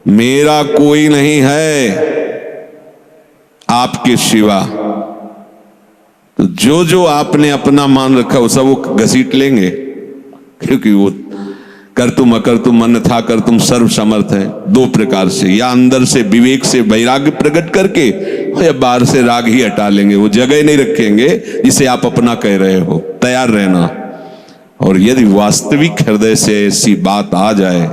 मेरा कोई नहीं है आपके सिवा। तो जो जो आपने अपना मान रखा वो सब वो घसीट लेंगे, क्योंकि वो कर तुम अकर तुम मन था कर तुम सर्व समर्थ है। दो प्रकार से, या अंदर से विवेक से वैराग्य प्रकट करके, या बाहर से राग ही हटा लेंगे। वो जगह नहीं रखेंगे जिसे आप अपना कह रहे हो। तैयार रहना। और यदि वास्तविक हृदय से ऐसी बात आ जाए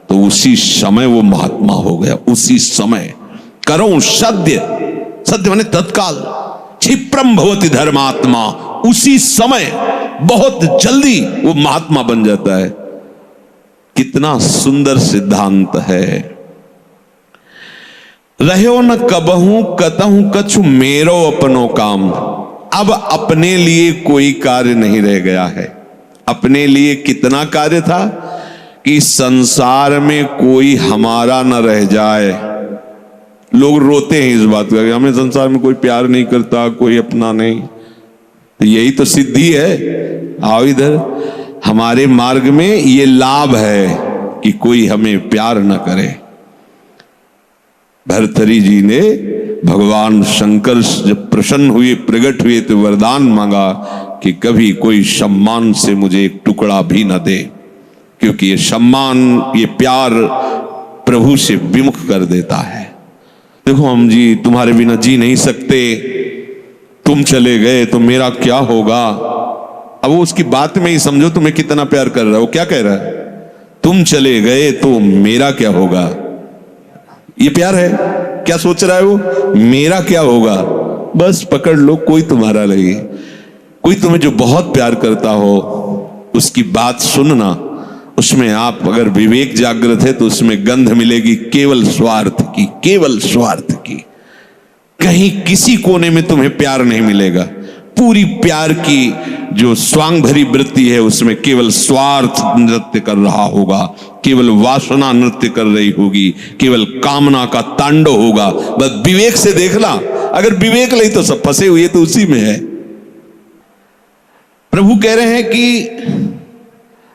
तो उसी समय वो महात्मा हो गया। उसी समय करो सद्य, सद्य माने तत्काल, क्षिप्रम भवति धर्मात्मा। उसी समय बहुत जल्दी वो महात्मा बन जाता है। कितना सुंदर सिद्धांत है। रहो न कबहू कतहू कछु मेरो अपनो काम। अब अपने लिए कोई कार्य नहीं रह गया है। अपने लिए कितना कार्य था कि संसार में कोई हमारा न रह जाए। लोग रोते हैं इस बात का कि हमें संसार में कोई प्यार नहीं करता, कोई अपना नहीं। तो यही तो सिद्धि है। आओ इधर, हमारे मार्ग में ये लाभ है कि कोई हमें प्यार न करे। भर्तृहरि जी ने भगवान शंकर जब प्रसन्न हुए, प्रकट हुए, तो वरदान मांगा कि कभी कोई सम्मान से मुझे एक टुकड़ा भी न दे, क्योंकि ये सम्मान, ये प्यार प्रभु से विमुख कर देता है। देखो हम जी तुम्हारे बिना जी नहीं सकते, तुम चले गए तो मेरा क्या होगा। अब वो उसकी बात में ही समझो तुम्हें कितना प्यार कर रहा है। वो क्या कह रहा है? तुम चले गए तो मेरा क्या होगा। ये प्यार है। क्या सोच रहा है वो? मेरा क्या होगा। बस पकड़ लो, कोई तुम्हारा नहीं। कोई तुम्हें जो बहुत प्यार करता हो उसकी बात सुनना, उसमें आप अगर विवेक जागृत है तो उसमें गंध मिलेगी केवल स्वार्थ की, केवल स्वार्थ की। कहीं किसी कोने में तुम्हें प्यार नहीं मिलेगा। पूरी प्यार की जो स्वांग भरी वृत्ति है उसमें केवल स्वार्थ नृत्य कर रहा होगा, केवल वासना नृत्य कर रही होगी, केवल कामना का तांडव होगा। बस विवेक से देखना। अगर विवेक नहीं तो सब फंसे हुए तो उसी में है। प्रभु कह रहे हैं कि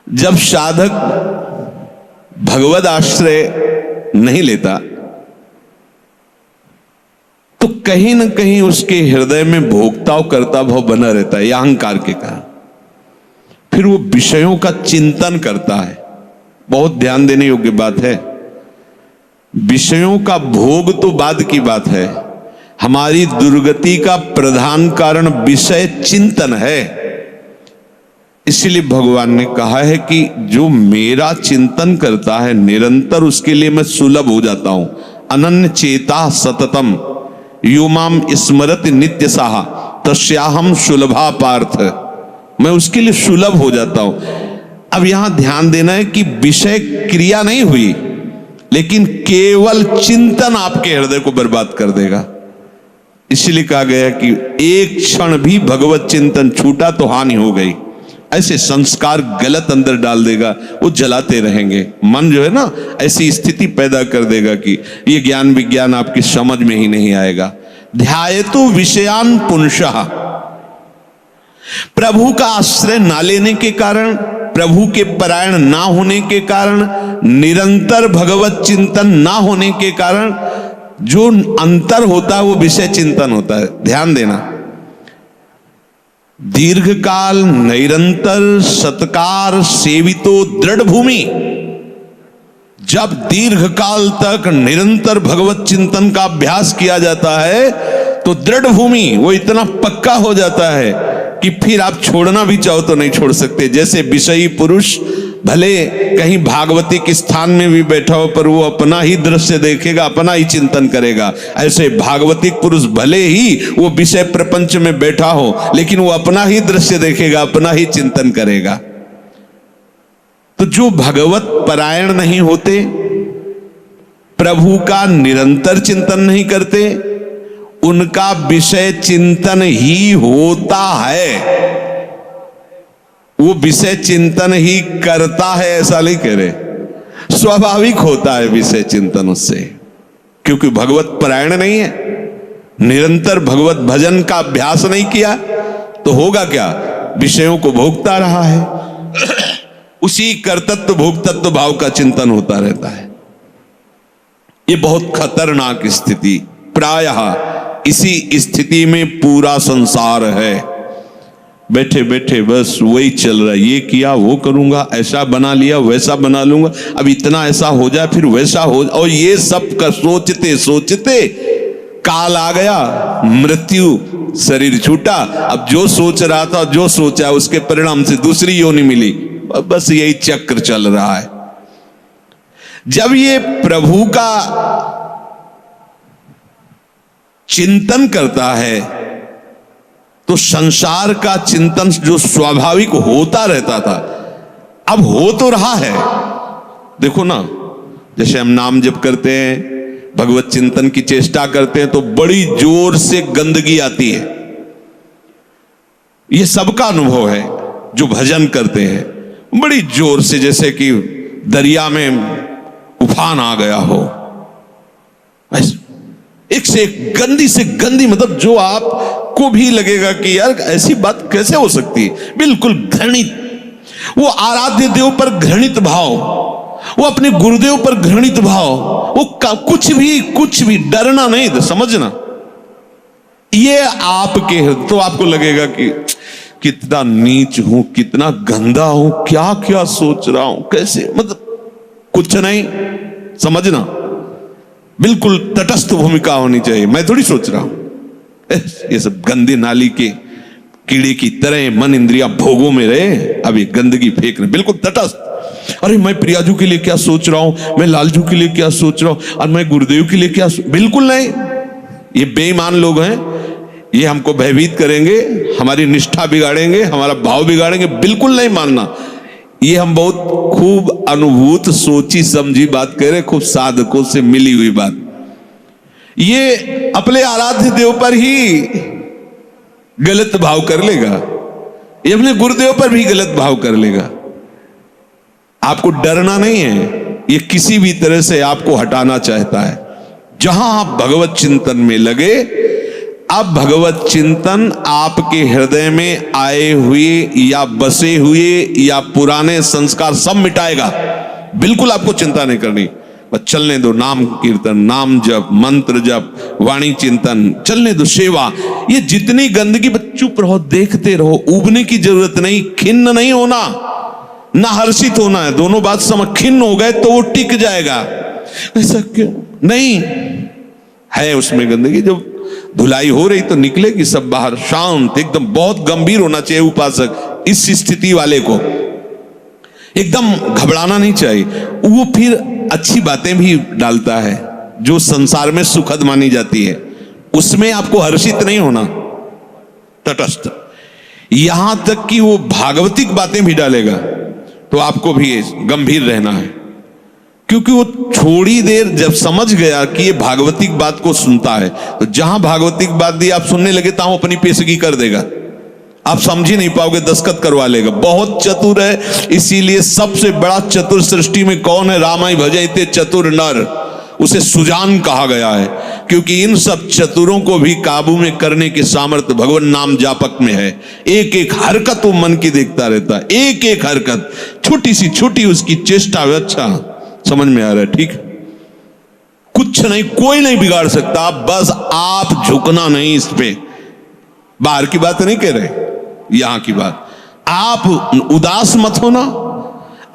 जब साधक भगवद आश्रय नहीं लेता तो कहीं ना कहीं उसके हृदय में भोक्ताव करता भाव बना रहता है, या अहंकार के कारण। फिर वो विषयों का चिंतन करता है। बहुत ध्यान देने योग्य बात है। विषयों का भोग तो बाद की बात है। हमारी दुर्गति का प्रधान कारण विषय चिंतन है। इसलिए भगवान ने कहा है कि जो मेरा चिंतन करता है निरंतर, उसके लिए मैं सुलभ हो जाता हूं। अनन्य चेता सततम यो माम स्मरति नित्य साहा तस्याहम सुलभा पार्थ। मैं उसके लिए सुलभ हो जाता हूं। अब यहां ध्यान देना है कि विषय क्रिया नहीं हुई, लेकिन केवल चिंतन आपके हृदय को बर्बाद कर देगा। इसलिए कहा गया कि एक क्षण भी भगवत चिंतन छूटा तो हानि हो गई। ऐसे संस्कार गलत अंदर डाल देगा, वो जलाते रहेंगे। मन जो है ना ऐसी स्थिति पैदा कर देगा कि ये ज्ञान विज्ञान आपकी समझ में ही नहीं आएगा। ध्यायतु विषयान पुंसः। प्रभु का आश्रय ना लेने के कारण, प्रभु के परायण ना होने के कारण, निरंतर भगवत चिंतन ना होने के कारण जो अंतर होता है वो विषय चिंतन होता है। ध्यान देना। दीर्घकाल निरंतर सत्कार सेवितो दृढ़ भूमि। जब दीर्घकाल तक निरंतर भगवत चिंतन का अभ्यास किया जाता है तो दृढ़ भूमि, वो इतना पक्का हो जाता है कि फिर आप छोड़ना भी चाहो तो नहीं छोड़ सकते। जैसे विषयी पुरुष भले कहीं भागवतिक स्थान में भी बैठा हो पर वो अपना ही दृश्य देखेगा, अपना ही चिंतन करेगा। ऐसे भागवतिक पुरुष भले ही वो विषय प्रपंच में बैठा हो लेकिन वो अपना ही दृश्य देखेगा, अपना ही चिंतन करेगा। तो जो भगवत परायण नहीं होते, प्रभु का निरंतर चिंतन नहीं करते, उनका विषय चिंतन ही होता है। वो विषय चिंतन ही करता है ऐसा नहीं कह रहे, स्वाभाविक होता है विषय चिंतन उससे, क्योंकि भगवत परायण नहीं है, निरंतर भगवत भजन का अभ्यास नहीं किया तो होगा क्या, विषयों को भोगता रहा है। उसी कर्तृत्व भोक्तत्व भाव का चिंतन होता रहता है। ये बहुत खतरनाक स्थिति, प्रायः इसी स्थिति में पूरा संसार है। बैठे बैठे बस वही चल रहा है, ये किया वो करूंगा, ऐसा बना लिया वैसा बना लूंगा, अब इतना ऐसा हो जाए फिर वैसा हो, और ये सब कर सोचते सोचते काल आ गया, मृत्यु, शरीर छूटा। अब जो सोच रहा था, जो सोचा उसके परिणाम से दूसरी योनि मिली, बस यही चक्र चल रहा है। जब ये प्रभु का चिंतन करता है तो संसार का चिंतन जो स्वाभाविक होता रहता था अब हो तो रहा है। देखो ना, जैसे हम नाम जप करते हैं, भगवत चिंतन की चेष्टा करते हैं तो बड़ी जोर से गंदगी आती है। यह सबका अनुभव है जो भजन करते हैं, बड़ी जोर से, जैसे कि दरिया में उफान आ गया हो, एक से एक गंदी से गंदी, मतलब जो आपको भी लगेगा कि यार ऐसी बात कैसे हो सकती है, बिल्कुल घृणित। वो आराध्य देव पर घृणित भाव, वो अपने गुरुदेव पर घृणित भाव, वो कुछ भी डरना नहीं, समझना। ये आपके तो आपको लगेगा कि कितना नीच हूं, कितना गंदा हूं, क्या क्या सोच रहा हूं, कैसे, मतलब कुछ नहीं, समझना। बिल्कुल तटस्थ भूमिका होनी चाहिए। मैं थोड़ी सोच रहा हूं, ये सब गंदे नाली के कीड़े की तरह मन इंद्रिया भोगों में रहे, अब ये गंदगी फेंक रहे, बिल्कुल तटस्थ। अरे मैं प्रियाजू के लिए क्या सोच रहा हूं, मैं लालजू के लिए क्या सोच रहा हूं, और मैं गुरुदेव के लिए क्या बिल्कुल नहीं। ये बेईमान लोग हैं, ये हमको भयभीत करेंगे, हमारी निष्ठा बिगाड़ेंगे, हमारा भाव बिगाड़ेंगे, बिल्कुल नहीं मानना। ये हम बहुत खूब अनुभूत सोची समझी बात कह रहे, खूब साधकों से मिली हुई बात। ये अपने आराध्य देव पर ही गलत भाव कर लेगा, ये अपने गुरुदेव पर भी गलत भाव कर लेगा। आपको डरना नहीं है, ये किसी भी तरह से आपको हटाना चाहता है। जहां आप भगवत चिंतन में लगे, अब भगवत चिंतन आपके हृदय में आए हुए या बसे हुए या पुराने संस्कार सब मिटाएगा। बिल्कुल आपको चिंता नहीं करनी, बस चलने दो। नाम कीर्तन, नाम जप, मंत्र जप, वाणी चिंतन, चलने दो। सेवा, ये जितनी गंदगी, बस चुप रहो, देखते रहो। उबने की जरूरत नहीं, खिन्न नहीं होना, ना हर्षित होना है, दोनों बात समझ। खिन्न हो गए तो वो टिक जाएगा, ऐसा क्यों नहीं है उसमें गंदगी। जब धुलाई हो रही तो निकलेगी सब बाहर, शांत एकदम। बहुत गंभीर होना चाहिए उपासक, इस स्थिति वाले को एकदम घबराना नहीं चाहिए। वो फिर अच्छी बातें भी डालता है जो संसार में सुखद मानी जाती है, उसमें आपको हर्षित नहीं होना, तटस्थ। यहां तक कि वो भागवतिक बातें भी डालेगा तो आपको भी गंभीर रहना है, क्योंकि वो थोड़ी देर जब समझ गया कि ये भागवतिक बात को सुनता है, तो जहां भागवतिक बात दी आप सुनने लगे तो अपनी पेशगी कर देगा, आप समझ ही नहीं पाओगे, दस्तखत करवा लेगा। बहुत चतुर है, इसीलिए सबसे बड़ा चतुर सृष्टि में कौन है? रामाय भजते चतुर नर, उसे सुजान कहा गया है, क्योंकि इन सब चतुरों को भी काबू में करने की सामर्थ्य भगवान नाम जापक में है। एक एक हरकत वो मन की देखता रहता है, एक एक हरकत, छोटी सी छोटी उसकी चेष्टा। अच्छा समझ में आ रहा है, ठीक? कुछ नहीं, कोई नहीं बिगाड़ सकता, बस आप झुकना नहीं इस पे। बाहर की बात नहीं कह रहे, यहां की बात। आप उदास मत होना,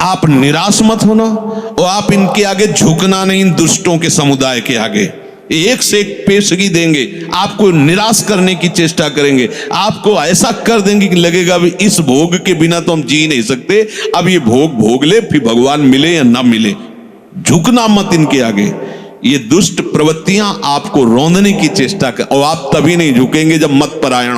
आप निराश मत होना, और आप इनके आगे झुकना नहीं, इन दुष्टों के समुदाय के आगे। एक से एक पेशगी देंगे, आपको निराश करने की चेष्टा करेंगे, आपको ऐसा कर देंगे कि लगेगा भी इस भोग के बिना तो हम जी नहीं सकते, अब ये भोग भोग ले, फिर भगवान मिले या ना मिले। झुकना मत इनके आगे। ये दुष्ट प्रवृत्तियां आपको रौंदने की चेष्टा कर, और आप तभी नहीं झुकेंगे जब मत परायण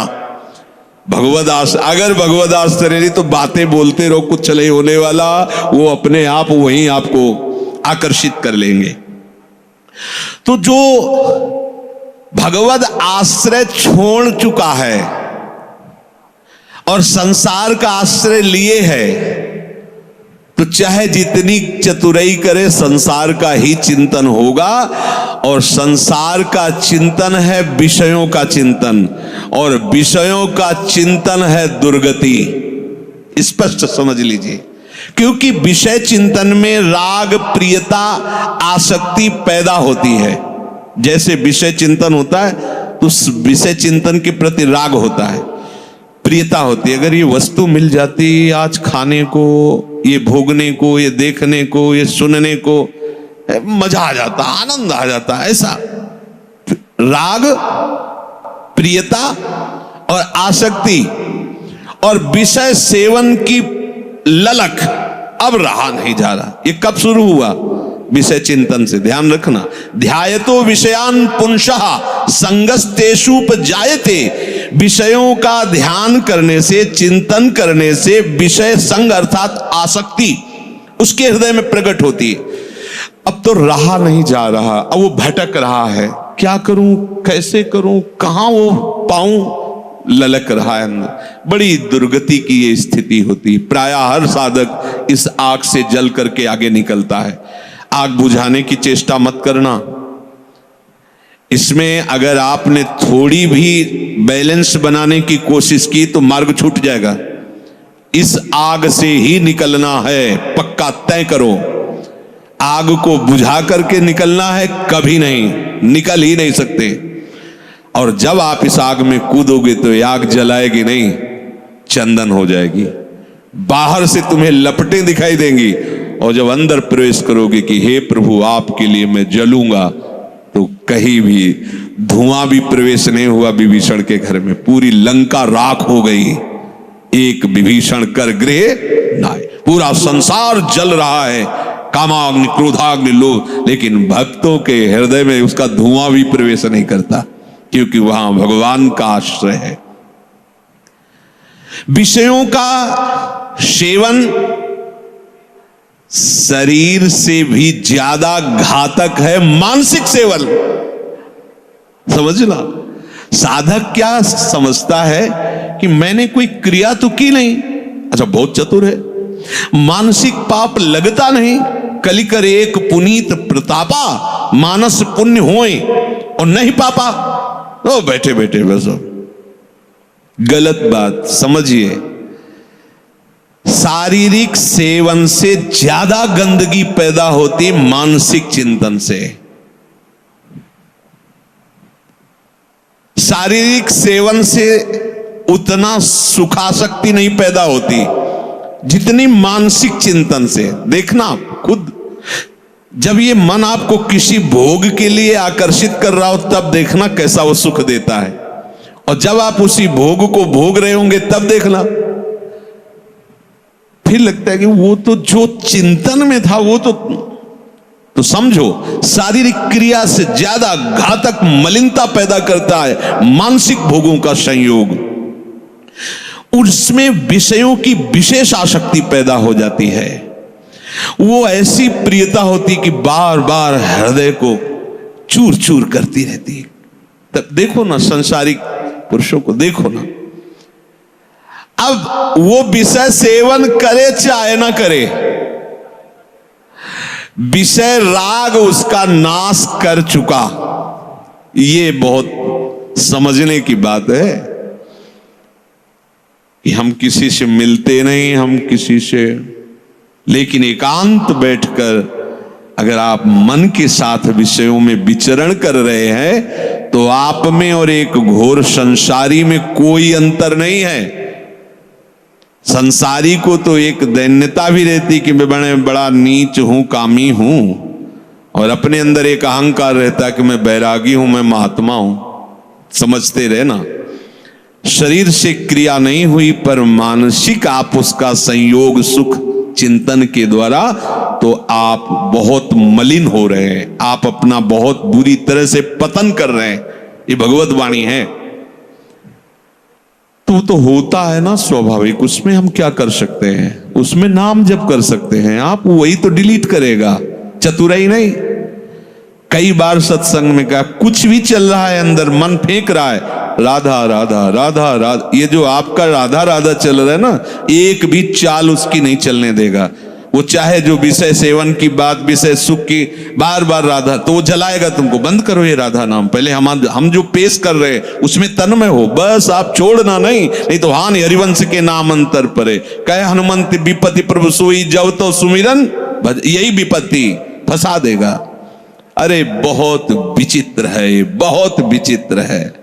भगवदास। अगर भगवदास नहीं तो बातें बोलते रहो, कुछ नहीं होने वाला, वो अपने आप वहीं आपको आकर्षित कर लेंगे। तो जो भगवद आश्रय छोड़ चुका है और संसार का आश्रय लिए है, तो चाहे जितनी चतुराई करे, संसार का ही चिंतन होगा। और संसार का चिंतन है विषयों का चिंतन, और विषयों का चिंतन है दुर्गति। स्पष्ट समझ लीजिए, क्योंकि विषय चिंतन में राग, प्रियता, आसक्ति पैदा होती है। जैसे विषय चिंतन होता है तो उस विषय चिंतन के प्रति राग होता है, प्रियता होती है। अगर ये वस्तु मिल जाती आज खाने को, ये भोगने को, ये देखने को, ये सुनने को, मजा आ जाता, आनंद आ जाता। ऐसा राग, प्रियता और आसक्ति और विषय सेवन की ललक अब रहा नहीं जा रहा। ये कब शुरू हुआ? विषय चिंतन से। ध्यान रखना, ध्यायतो विषयान पुंसः संगस्तेषुपजायते। विषयों का ध्यान करने से, चिंतन करने से विषय संग अर्थात आसक्ति उसके हृदय में प्रकट होती है। अब तो रहा नहीं जा रहा, अब वो भटक रहा है, क्या करूं, कैसे करूं, कहां वो पाऊं, ललक रहा है अंदर। बड़ी दुर्गति की ये स्थिति होती है। प्रायः हर साधक इस आग से जल करके आगे निकलता है। आग बुझाने की चेष्टा मत करना। इसमें अगर आपने थोड़ी भी बैलेंस बनाने की कोशिश की तो मार्ग छूट जाएगा। इस आग से ही निकलना है, पक्का तय करो। आग को बुझा करके निकलना है, कभी नहीं, निकल ही नहीं सकते। और जब आप इस आग में कूदोगे तो ये आग जलाएगी नहीं, चंदन हो जाएगी। बाहर से तुम्हें लपटें दिखाई देंगी और जब अंदर प्रवेश करोगे कि हे प्रभु आपके लिए मैं जलूंगा, तो कहीं भी धुआं भी प्रवेश नहीं हुआ विभीषण के घर में। पूरी लंका राख हो गई, एक विभीषण कर गृह नाय। पूरा संसार जल रहा है, कामाग्नि, क्रोधाग्नि, लोभ, लेकिन भक्तों के हृदय में उसका धुआं भी प्रवेश नहीं करता, क्योंकि वहां भगवान का आश्रय है। विषयों का सेवन शरीर से भी ज्यादा घातक है मानसिक सेवन। समझना, साधक क्या समझता है कि मैंने कोई क्रिया तो की नहीं, अच्छा बहुत चतुर है, मानसिक पाप लगता नहीं। कलिकर एक पुनीत प्रतापा, मानस पुण्य होए और नहीं पापा। ओ बैठे बैठे बस, गलत बात समझिए। शारीरिक सेवन से ज्यादा गंदगी पैदा होती मानसिक चिंतन से। शारीरिक सेवन से उतना सुखासक्ति नहीं पैदा होती जितनी मानसिक चिंतन से। देखना खुद, जब ये मन आपको किसी भोग के लिए आकर्षित कर रहा हो तब देखना कैसा वो सुख देता है, और जब आप उसी भोग को भोग रहे होंगे तब देखना फिर लगता है कि वो तो जो चिंतन में था वो तो समझो शारीरिक क्रिया से ज्यादा घातक मलिनता पैदा करता है मानसिक भोगों का संयोग। उसमें विषयों की विशेष आसक्ति पैदा हो जाती है। वो ऐसी प्रियता होती कि बार बार हृदय को चूर चूर करती रहती है। तब देखो ना, संसारिक पुरुषों को देखो ना, अब वो विषय सेवन करे चाहे ना करे, विषय राग उसका नाश कर चुका। ये बहुत समझने की बात है कि हम किसी से मिलते नहीं, हम किसी से, लेकिन एकांत बैठकर अगर आप मन के साथ विषयों में विचरण कर रहे हैं तो आप में और एक घोर संसारी में कोई अंतर नहीं है। संसारी को तो एक दैन्यता भी रहती कि मैं बड़ा नीच हूं, कामी हूं, और अपने अंदर एक अहंकार रहता कि मैं बैरागी हूं, मैं महात्मा हूं। समझते रहे ना, शरीर से क्रिया नहीं हुई पर मानसिक आप उसका संयोग सुख चिंतन के द्वारा, तो आप बहुत मलिन हो रहे हैं, आप अपना बहुत बुरी तरह से पतन कर रहे हैं। ये भगवत वाणी है। तो होता है ना स्वाभाविक, उसमें हम क्या कर सकते हैं? उसमें नाम जप कर सकते हैं आप, वही तो डिलीट करेगा, चतुराई नहीं। कई बार सत्संग में कहा, कुछ भी चल रहा है अंदर, मन फेंक रहा है राधा राधा राधा राधा, ये जो आपका राधा राधा चल रहा है ना, एक भी चाल उसकी नहीं चलने देगा। वो चाहे जो विषय सेवन की बात, विषय सुख की बार बार राधा, तो वो जलाएगा तुमको। बंद करो ये राधा नाम, पहले हम जो पेश कर रहे हैं उसमें तन्मय हो, बस आप छोड़ना नहीं तो हान हरिवंश के नाम अंतर परे, कहे हनुमंत विपत्ति प्रभु सोई जब तो सुमिरन, यही विपत्ति फंसा देगा। अरे बहुत विचित्र है, बहुत विचित्र है।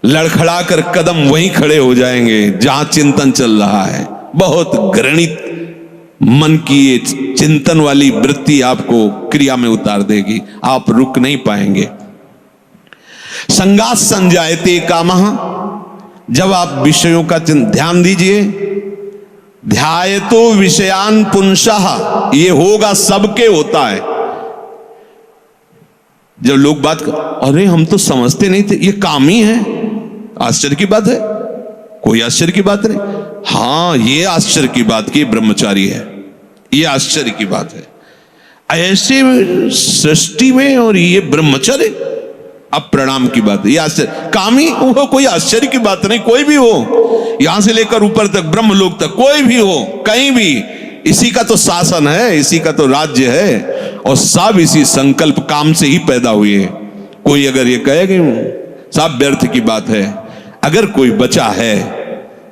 लड़खड़ा कर कदम वहीं खड़े हो जाएंगे जहां चिंतन चल रहा है। बहुत घृणित मन की ये चिंतन वाली वृत्ति आपको क्रिया में उतार देगी, आप रुक नहीं पाएंगे। संगात संजायते कामः, जब आप विषयों का ध्यान दीजिए, ध्यायतो विषयान पुंसः, ये होगा, सबके होता है। जब लोग बात कर, अरे हम तो समझते नहीं थे ये काम ही है, आश्चर्य की बात है, कोई आश्चर्य की बात नहीं। हां, ये आश्चर्य की बात कि ब्रह्मचारी है, ये आश्चर्य की बात है। ऐसे सृष्टि में और ये ब्रह्मचर्य, अब प्रणाम की बात है, ये आश्चर्य। कामी वो कोई आश्चर्य की बात नहीं, कोई भी हो, यहां से लेकर ऊपर तक, ब्रह्मलोक तक, कोई भी हो, कहीं भी, इसी का तो शासन है, इसी का तो राज्य है, और सब इसी संकल्प काम से ही पैदा हुए हैं। कोई अगर ये कहे कि सब व्यर्थ की बात है, अगर कोई बचा है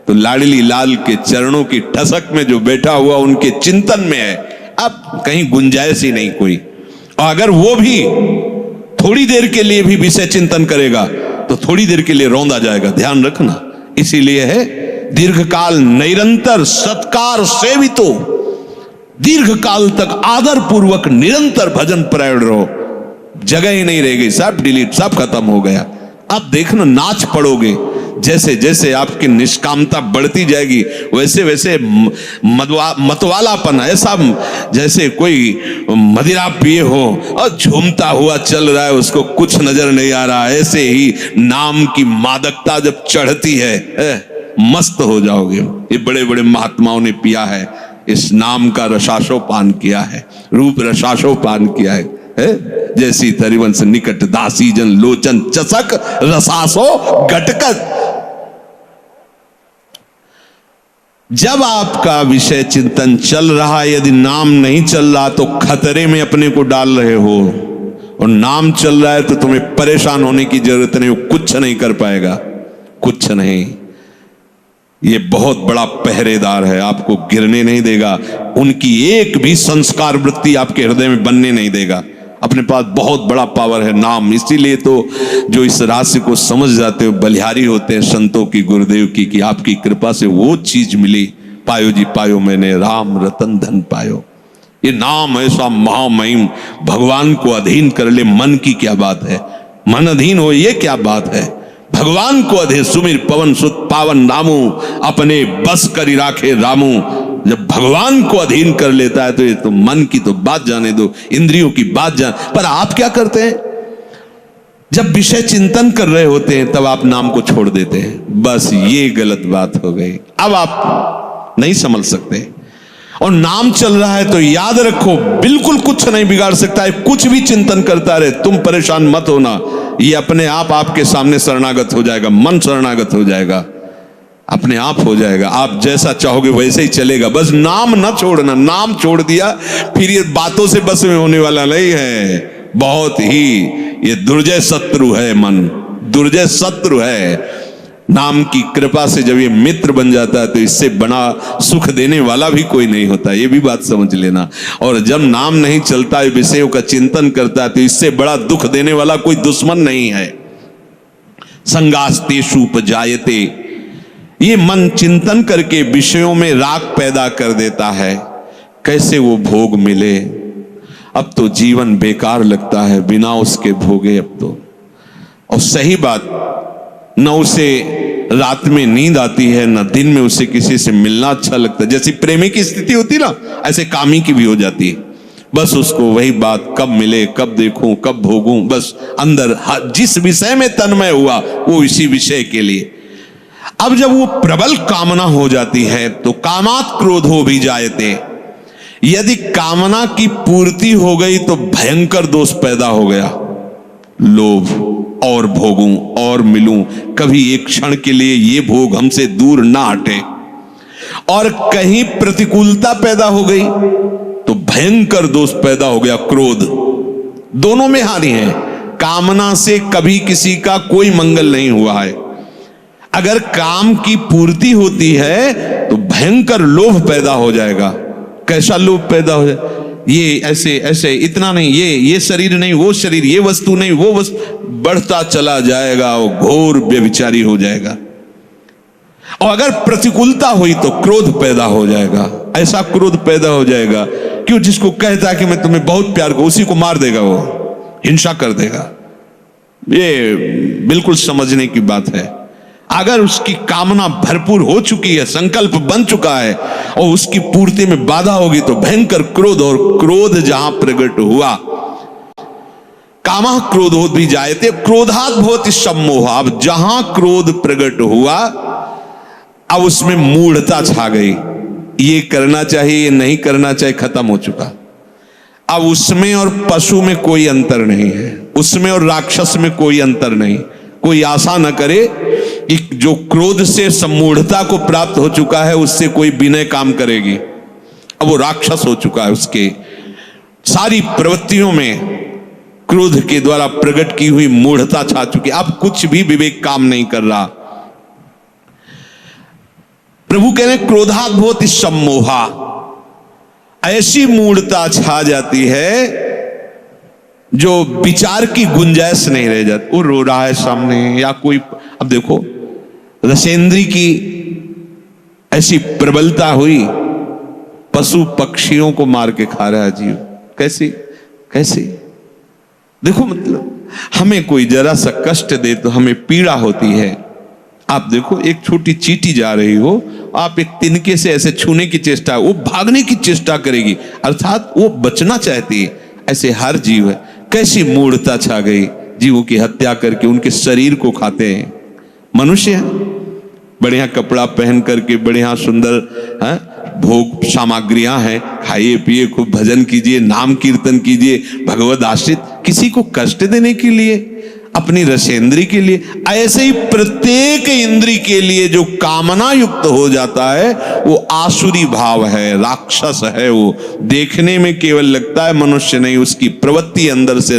तो लाडली लाल के चरणों की ठसक में जो बैठा हुआ उनके चिंतन में है, अब कहीं गुंजाइश ही नहीं कोई। और अगर वो भी थोड़ी देर के लिए भी विषय चिंतन करेगा तो थोड़ी देर के लिए रौंदा जाएगा, ध्यान रखना। इसीलिए है दीर्घकाल निरंतर सत्कार सेवितो, दीर्घ काल तक आदर पूर्वक निरंतर भजन परायण रहो, जगह ही नहीं रहेगी, सब डिलीट, सब खत्म हो गया। अब देखना, नाच पड़ोगे, जैसे जैसे आपकी निष्कामता बढ़ती जाएगी वैसे वैसे मतवालापन, ऐसा जैसे कोई मदिरा पिए हो और झूमता हुआ चल रहा है, उसको कुछ नजर नहीं आ रहा, ऐसे ही नाम की मादकता जब चढ़ती है, मस्त हो जाओगे। ये बड़े बड़े महात्माओं ने पिया है, इस नाम का रसाशोपान किया है, रूप रसाशोपान किया है। जैसी हरिवंश निकट दासी जन लोचन चसक रसासो घटकत। जब आपका विषय चिंतन चल रहा है, यदि नाम नहीं चल रहा तो खतरे में अपने को डाल रहे हो, और नाम चल रहा है तो तुम्हें परेशान होने की जरूरत नहीं, कुछ नहीं कर पाएगा, कुछ नहीं। ये बहुत बड़ा पहरेदार है, आपको गिरने नहीं देगा, उनकी एक भी संस्कार वृत्ति आपके हृदय में बनने नहीं देगा। अपने पास बहुत बड़ा पावर है नाम। इसीलिए तो जो इस रहस्य को समझ जाते हो बलिहारी होते हैं संतों की, गुरुदेव की, कि आपकी कृपा से वो चीज मिली। पायो जी पायो मैंने राम रतन धन पायो। ये नाम ऐसा महामहिम, भगवान को अधीन कर ले, मन की क्या बात है, मन अधीन हो, ये क्या बात है। भगवान को अधे सुमिर पवन सुत पावन नामू, अपने बस करी राखे रामू। जब भगवान को अधीन कर लेता है तो ये तो मन की तो बात जाने दो, इंद्रियों की बात जान। पर आप क्या करते हैं, जब विषय चिंतन कर रहे होते हैं तब आप नाम को छोड़ देते हैं। बस ये गलत बात हो गई, अब आप नहीं समझ सकते। और नाम चल रहा है तो याद रखो, बिल्कुल कुछ नहीं बिगाड़ सकता है, कुछ भी चिंतन करता रहे, तुम परेशान मत होना। ये अपने आप आपके सामने शरणागत हो जाएगा, मन शरणागत हो जाएगा, अपने आप हो जाएगा। आप जैसा चाहोगे वैसे ही चलेगा, बस नाम ना छोड़ना। नाम छोड़ दिया फिर ये बातों से बस में होने वाला नहीं है। बहुत ही ये दुर्जय शत्रु है, मन दुर्जय शत्रु है। नाम की कृपा से जब ये मित्र बन जाता है तो इससे बड़ा सुख देने वाला भी कोई नहीं होता, ये भी बात समझ लेना। और जब नाम नहीं चलता है, विषयों का चिंतन करता है, तो इससे बड़ा दुख देने वाला कोई दुश्मन नहीं है। संगास्तेषु उपजायते, ये मन चिंतन करके विषयों में राग पैदा कर देता है। कैसे वो भोग मिले, अब तो जीवन बेकार लगता है बिना उसके भोगे अब तो। और सही बात, न उसे रात में नींद आती है, न दिन में उसे किसी से मिलना अच्छा लगता है। जैसी प्रेमी की स्थिति होती ना, ऐसे कामी की भी हो जाती है। बस उसको वही बात, कब मिले, कब देखूं, कब भोगूं, बस अंदर जिस विषय में तन्मय हुआ वो इसी विषय के लिए। अब जब वो प्रबल कामना हो जाती है तो कामात क्रोधो भी जायते। यदि कामना की पूर्ति हो गई तो भयंकर दोष पैदा हो गया, लोभ, और भोगूं और मिलूं, कभी एक क्षण के लिए ये भोग हमसे दूर ना हटे। और कहीं प्रतिकूलता पैदा हो गई तो भयंकर दोष पैदा हो गया, क्रोध। दोनों में हानि है। कामना से कभी किसी का कोई मंगल नहीं हुआ है। अगर काम की पूर्ति होती है तो भयंकर लोभ पैदा हो जाएगा। कैसा लोभ पैदा हो जाए, ये ऐसे ऐसे, इतना नहीं, ये शरीर नहीं, वो शरीर, ये वस्तु नहीं, वो वस्तु, बढ़ता चला जाएगा, वो घोर व्यभिचारी हो जाएगा। और अगर प्रतिकूलता हुई तो क्रोध पैदा हो जाएगा। ऐसा क्रोध पैदा हो जाएगा क्यों, जिसको कहता है कि मैं तुम्हें बहुत प्यार करूं, उसी को मार देगा, वो हिंसा कर देगा। ये बिल्कुल समझने की बात है। अगर उसकी कामना भरपूर हो चुकी है, संकल्प बन चुका है और उसकी पूर्ति में बाधा होगी तो भयंकर क्रोध, और क्रोध जहां प्रकट हुआ, कामः क्रोधोद भी जायते क्रोधात् भवति सम्मोह। अब जहां क्रोध प्रकट हुआ, अब उसमें मूढ़ता छा गई। ये करना चाहिए, ये नहीं करना चाहिए, खत्म हो चुका। अब उसमें और पशु में कोई अंतर नहीं है, उसमें और राक्षस में कोई अंतर नहीं। कोई आशा न करे कि जो क्रोध से सम्मूढ़ता को प्राप्त हो चुका है उससे कोई विनय काम करेगी। अब वो राक्षस हो चुका है, उसके सारी प्रवृत्तियों में क्रोध के द्वारा प्रकट की हुई मूढ़ता छा चुकी। अब कुछ भी विवेक काम नहीं कर रहा। प्रभु कह रहे क्रोधात् भवति सम्मोहा। ऐसी मूढ़ता छा जाती है जो विचार की गुंजाइश नहीं रह जाती। वो रो रहा है सामने, या कोई, अब देखो रसेंद्री की ऐसी प्रबलता हुई, पशु पक्षियों को मार के खा रहा है जीव। कैसी कैसी, देखो मतलब हमें कोई जरा सा कष्ट दे तो हमें पीड़ा होती है। आप देखो एक छोटी चींटी जा रही हो, आप एक तिनके से ऐसे छूने की चेष्टा, वो भागने की चेष्टा करेगी, अर्थात वो बचना चाहती है। ऐसे हर जीव है। कैसी मूढ़ता छा गई, जीवों की हत्या करके उनके शरीर को खाते हैं। मनुष्य है, बढ़िया कपड़ा पहन करके, बढ़िया सुंदर भोग सामग्रियां हैं, खाइए पिए, खूब भजन कीजिए, नाम कीर्तन कीजिए, भगवद आश्रित, किसी को कष्ट देने के लिए, अपनी रसेंद्री के लिए। ऐसे ही प्रत्येक इंद्री के लिए जो कामना युक्त हो जाता है वो आसुरी भाव है, राक्षस है। वो देखने में केवल लगता है मनुष्य नहीं, उसकी प्रवृत्ति अंदर से